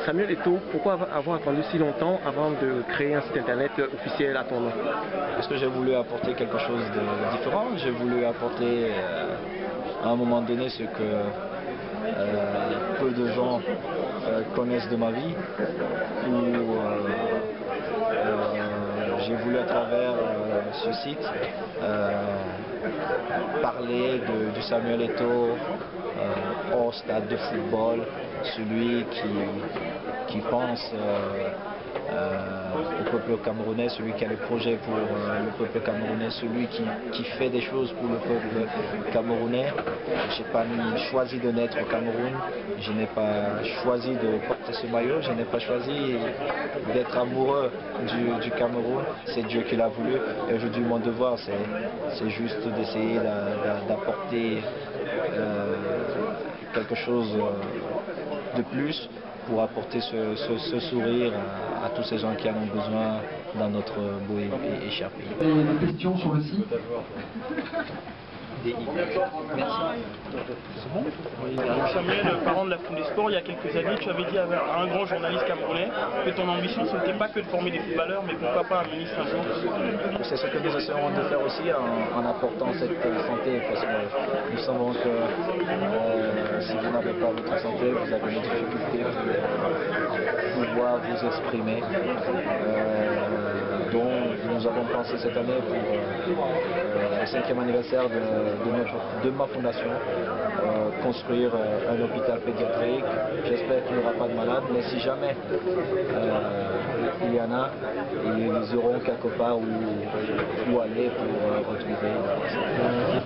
Samuel Eto'o, pourquoi avoir attendu si longtemps avant de créer un site internet officiel à ton nom? Parce que j'ai voulu apporter quelque chose de différent. J'ai voulu apporter à un moment donné ce que peu de gens connaissent de ma vie. J'ai voulu à travers ce site parler du Samuel Eto'o hors stade de football, celui qui pense au peuple camerounais, celui qui a le projet pour le peuple camerounais, celui qui fait des choses pour le peuple camerounais. Je n'ai pas choisi de naître au Cameroun, je n'ai pas choisi de porter ce maillot, je n'ai pas choisi d'être amoureux du Cameroun, c'est Dieu qui l'a voulu. Et aujourd'hui mon devoir c'est juste d'essayer d'apporter quelque chose de plus pour apporter ce sourire à tous ces gens qui en ont besoin dans notre beau et cher pays. Des questions sur le site? Merci. C'est bon? Samuel, parent de la Foule des Sports, il y a quelques années, tu avais dit à un grand journaliste camerounais que ton ambition, ce n'était pas que de former des footballeurs, mais pourquoi pas un ministre un jour? C'est ce que nous essayons de faire aussi en apportant cette santé, parce que nous savons que si vous n'avez pas votre santé, vous avez des difficultés pour pouvoir vous exprimer. Donc nous avons pensé cette année pour le 5e anniversaire de ma fondation construire un hôpital pédiatrique. J'espère qu'il n'y aura pas de malades, mais si jamais il y en a, ils auront quelque part où aller pour retrouver.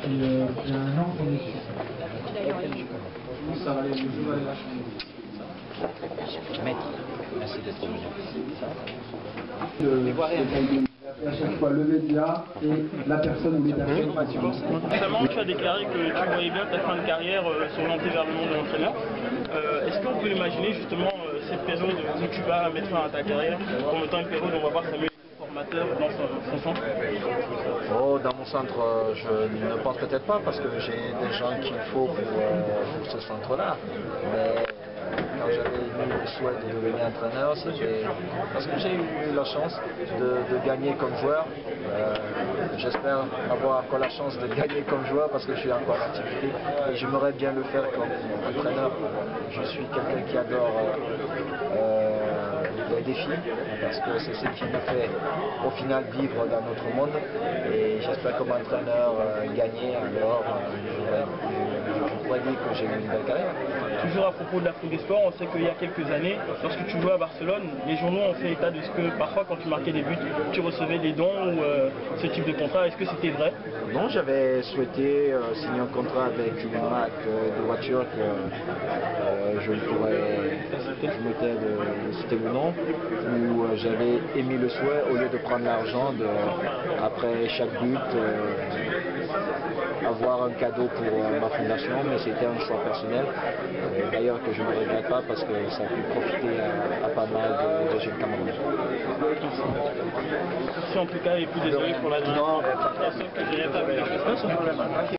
Il y a un an qu'on est dessus. Ça va aller, je vais aller la changer. Maître, merci d'être venu. À chaque fois le média et la personne ou les personnes. Récemment, tu as déclaré que tu voyais bien ta fin de carrière s'orienter vers le monde de l'entraîneur. Est-ce qu'on peut imaginer justement cette période où tu vas mettre fin à ta carrière comme étant une période où on va voir Samuel formateur dans son centre? Oh, dans mon centre, je ne pense peut-être pas parce que j'ai des gens qu'il faut pour ce centre-là. Mais quand j'avais eu le souhait de devenir entraîneur, c'était parce que j'ai eu la chance de gagner comme joueur. J'espère avoir encore la chance de gagner comme joueur parce que je suis encore en activité et j'aimerais bien le faire comme entraîneur. Je suis quelqu'un qui adore les défis parce que c'est ce qui nous fait au final vivre dans notre monde et j'espère comme entraîneur gagner, alors je pourrais dire que j'ai eu une belle carrière. Toujours à propos de la Foule des Sports, on sait qu'il y a quelques années, lorsque tu jouais à Barcelone, les journaux ont fait état de ce que parfois quand tu marquais des buts, tu recevais des dons ou ce type de contrat. Est-ce que c'était vrai? Non, j'avais souhaité signer un contrat avec une marque de voiture que je mettais de citer le nom, où j'avais émis le souhait, au lieu de prendre l'argent après chaque but, avoir un cadeau pour ma fondation, mais c'était un choix personnel, d'ailleurs que je ne regrette pas parce que ça a pu profiter à pas mal de jeunes camerounais. Merci en tout cas et puis désolé pour la dernière question que j'ai pas vu.